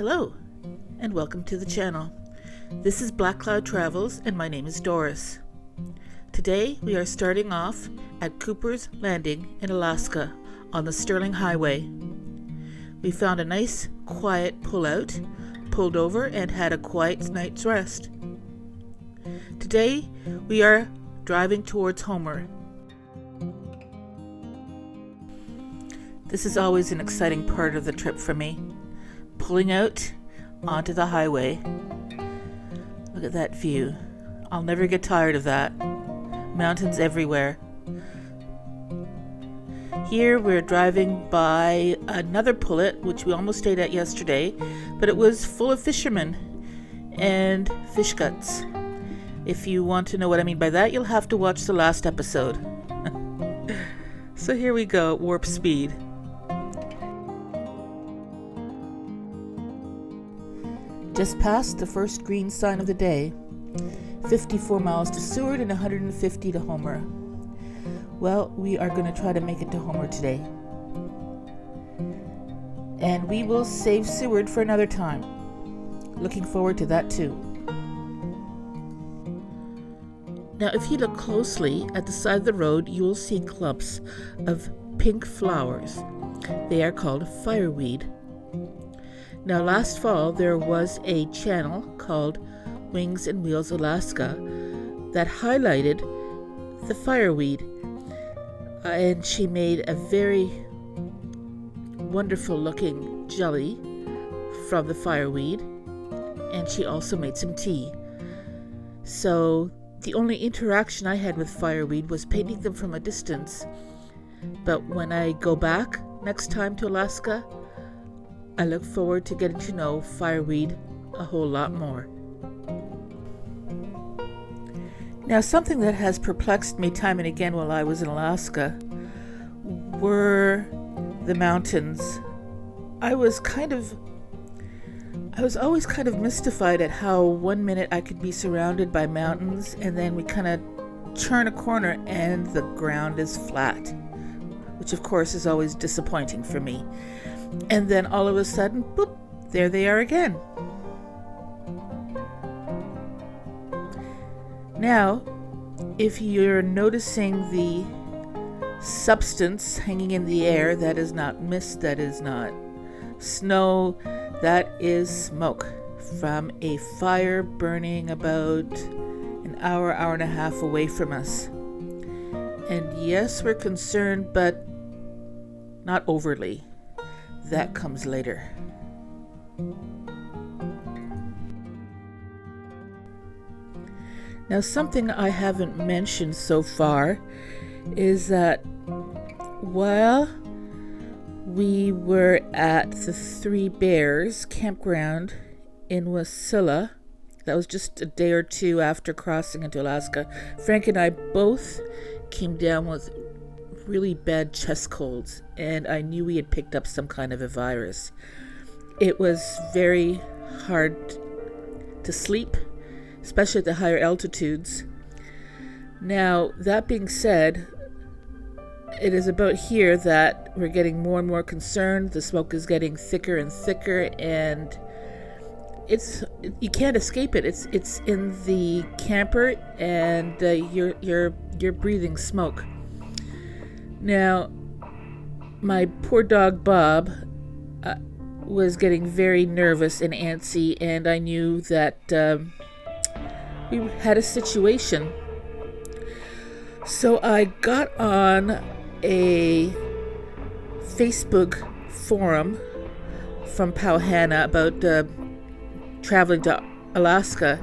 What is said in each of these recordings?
Hello, and welcome to the channel. This is Black Cloud Travels, and my name is Doris. Today we are starting off at Cooper's Landing in Alaska on the Sterling Highway. We found a nice, quiet pullout, pulled over, and had a quiet night's rest. Today we are driving towards Homer. This is always an exciting part of the trip for me. Pulling out onto the highway. Look at that view. I'll never get tired of that. Mountains everywhere. Here we're driving by another pullet, which we almost stayed at yesterday, but it was full of fishermen and fish guts. If you want to know what I mean by that, you'll have to watch the last episode. So here we go at warp speed. Just past the first green sign of the day, 54 miles to Seward and 150 to Homer. Well, we are going to try to make it to Homer today. And we will save Seward for another time. Looking forward to that too. Now, if you look closely at the side of the road, you will see clumps of pink flowers. They are called fireweed. Now, last fall, there was a channel called Wings and Wheels Alaska that highlighted the fireweed. And she made a very wonderful looking jelly from the fireweed. And she also made some tea. So the only interaction I had with fireweed was painting them from a distance. But when I go back next time to Alaska, I look forward to getting to know fireweed a whole lot more. Now, something that has perplexed me time and again while I was in Alaska were the mountains. I was always kind of mystified at how one minute I could be surrounded by mountains and then we kind of turn a corner and the ground is flat, which of course is always disappointing for me. And then all of a sudden, boop, there they are again. Now, if you're noticing the substance hanging in the air, that is not mist, that is not snow, that is smoke from a fire burning about an hour and a half away from us. And yes, we're concerned, but not overly. That comes later. Now, something I haven't mentioned so far is that while we were at the Three Bears campground in Wasilla, that was just a day or two after crossing into Alaska, Frank and I both came down with really bad chest colds, and I knew we had picked up some kind of a virus. It was very hard to sleep, especially at the higher altitudes. Now, that being said, it is about here that we're getting more and more concerned. The smoke is getting thicker and thicker, and you can't escape it. It's in the camper, and you're breathing smoke. Now, my poor dog Bob was getting very nervous and antsy, and I knew that we had a situation. So I got on a Facebook forum from Powhana about traveling to Alaska,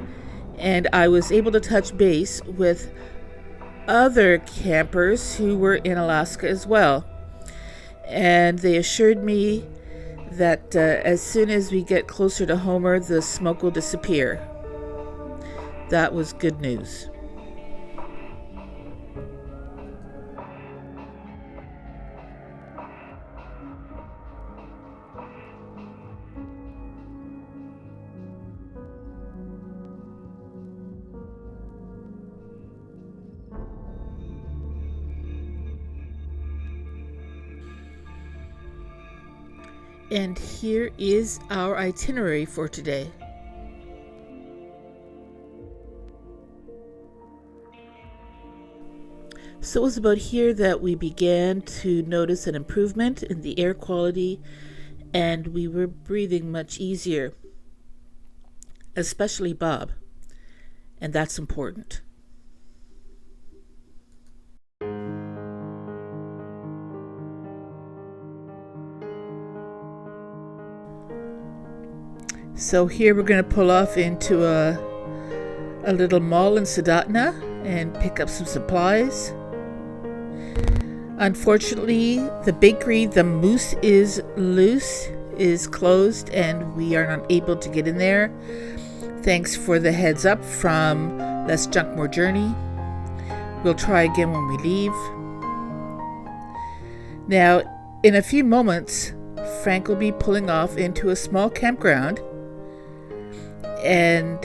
and I was able to touch base with other campers who were in Alaska as well. And they assured me that as soon as we get closer to Homer, the smoke will disappear. That was good news. And here is our itinerary for today. So it was about here that we began to notice an improvement in the air quality, and we were breathing much easier, especially Bob, and that's important. So here we're going to pull off into a little mall in Sadatna and pick up some supplies. Unfortunately, the bakery, the Moose is Loose, is closed and we are not able to get in there. Thanks for the heads up from Less Junk More Journey. We'll try again when we leave. Now, in a few moments, Frank will be pulling off into a small campground, and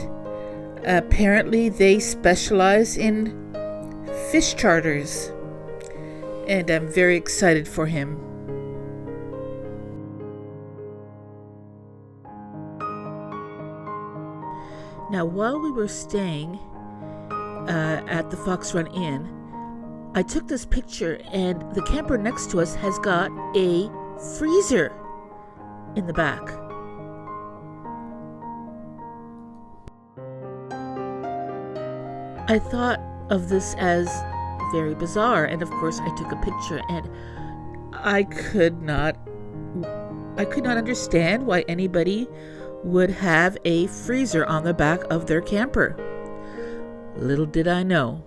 apparently they specialize in fish charters, and I'm very excited for him. Now, while we were staying at the Fox Run Inn, I took this picture, and the camper next to us has got a freezer in the back. I thought of this as very bizarre, and of course I took a picture, and I could not understand why anybody would have a freezer on the back of their camper. Little did I know.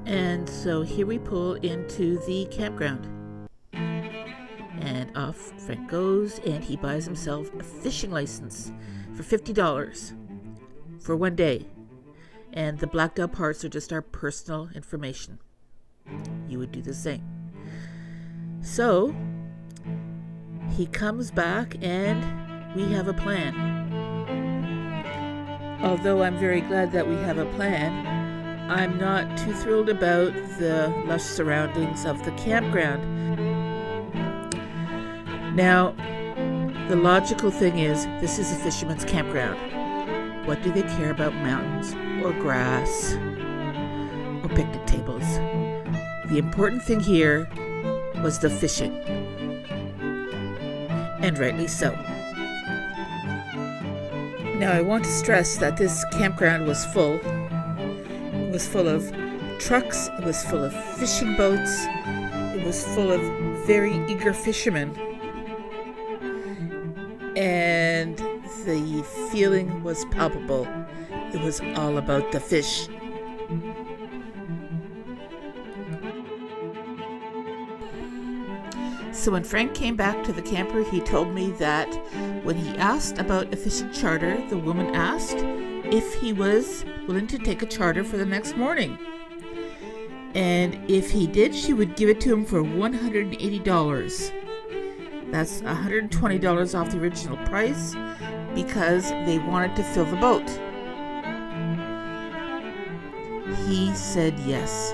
And so here we pull into the campground. And off Frank goes, and he buys himself a fishing license for $50 for one day. And the blacked out parts are just our personal information. You would do the same. So he comes back and we have a plan. Although I'm very glad that we have a plan, I'm not too thrilled about the lush surroundings of the campground. Now, the logical thing is, this is a fisherman's campground. What do they care about mountains or grass or picnic tables? The important thing here was the fishing. And rightly so. Now, I want to stress that this campground was full. It was full of trucks, it was full of fishing boats, it was full of very eager fishermen. And the feeling was palpable. It was all about the fish. So when Frank came back to the camper, he told me that when he asked about a fishing charter, the woman asked if he was willing to take a charter for the next morning. And if he did, she would give it to him for $180. That's $120 off the original price because they wanted to fill the boat. He said yes.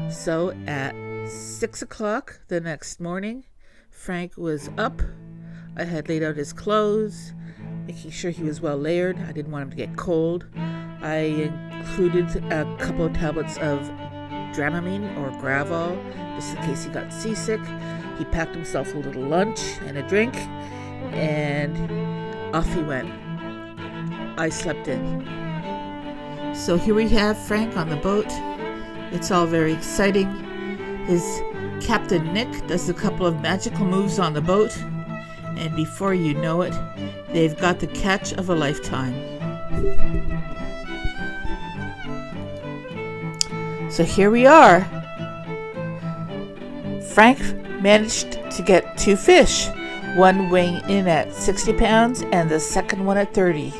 So at 6 o'clock the next morning, Frank was up. I had laid out his clothes, making sure he was well layered. I didn't want him to get cold. I included a couple of tablets of Dramamine or Gravol, just in case he got seasick. He packed himself a little lunch and a drink, and off he went. I slept in. So here we have Frank on the boat. It's all very exciting. His Captain Nick does a couple of magical moves on the boat, and before you know it, they've got the catch of a lifetime. So here we are. Frank managed to get 2 fish, one weighing in at 60 pounds and the second one at 30.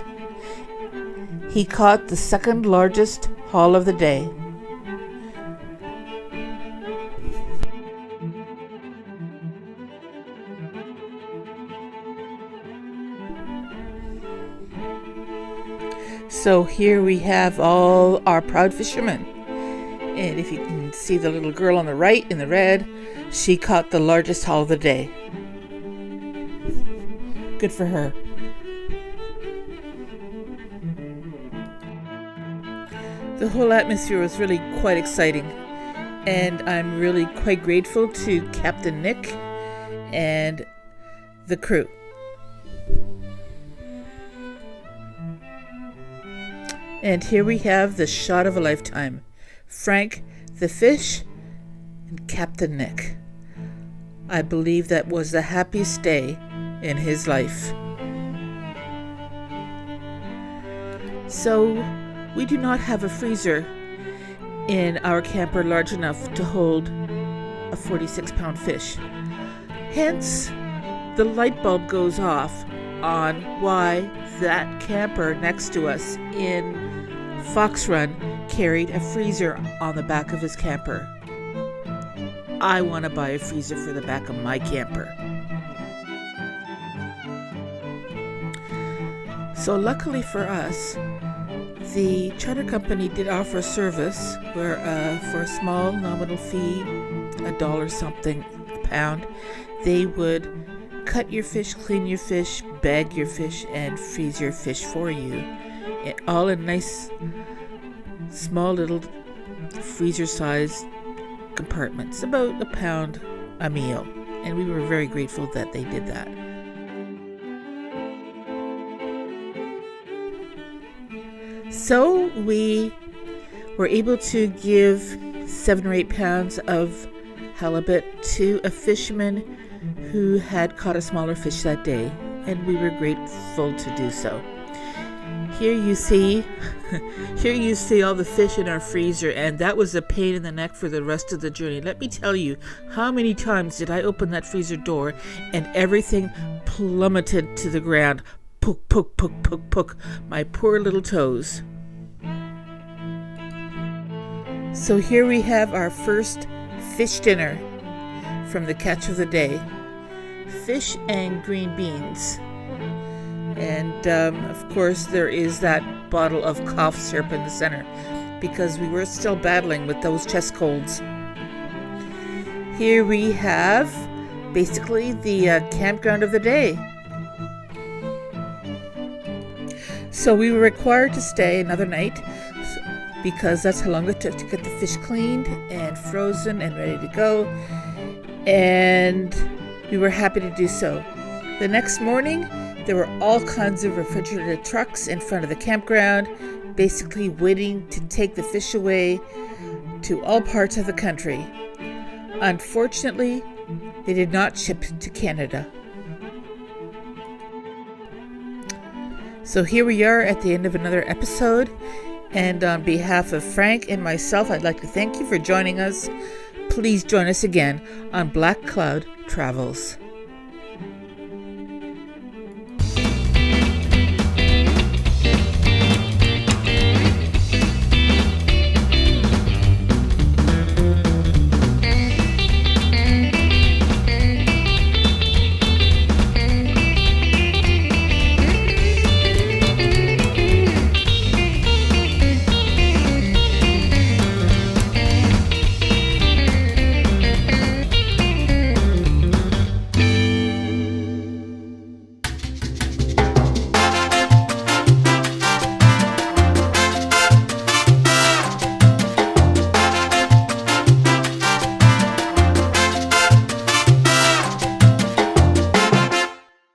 He caught the second largest haul of the day. So here we have all our proud fishermen. And if you can see the little girl on the right in the red, she caught the largest haul of the day. Good for her. The whole atmosphere was really quite exciting, and I'm really quite grateful to Captain Nick and the crew. And here we have the shot of a lifetime. Frank the fish and Captain Nick. I believe that was the happiest day in his life. So we do not have a freezer in our camper large enough to hold a 46-pound fish. Hence, the light bulb goes off on why that camper next to us in Fox Run carried a freezer on the back of his camper. I want to buy a freezer for the back of my camper. So luckily for us, the charter company did offer a service where for a small nominal fee, $1 something a pound, they would cut your fish, clean your fish, bag your fish, and freeze your fish for you. All in nice, small little freezer-sized compartments, about a pound a meal. And we were very grateful that they did that. So we were able to give 7 or 8 pounds of halibut to a fisherman who had caught a smaller fish that day, and we were grateful to do so. Here you see all the fish in our freezer, and that was a pain in the neck for the rest of the journey. Let me tell you, how many times did I open that freezer door and everything plummeted to the ground. Poke, poke, poke, poke, poke. My poor little toes. So here we have our first fish dinner from the catch of the day. Fish and green beans. And of course there is that bottle of cough syrup in the center because we were still battling with those chest colds. Here we have basically the campground of the day. So we were required to stay another night because that's how long it took to get the fish cleaned and frozen and ready to go. And we were happy to do so. The next morning, there were all kinds of refrigerated trucks in front of the campground, basically waiting to take the fish away to all parts of the country. Unfortunately, they did not ship to Canada. So here we are at the end of another episode, and on behalf of Frank and myself, I'd like to thank you for joining us. Please join us again on Black Cloud Travels.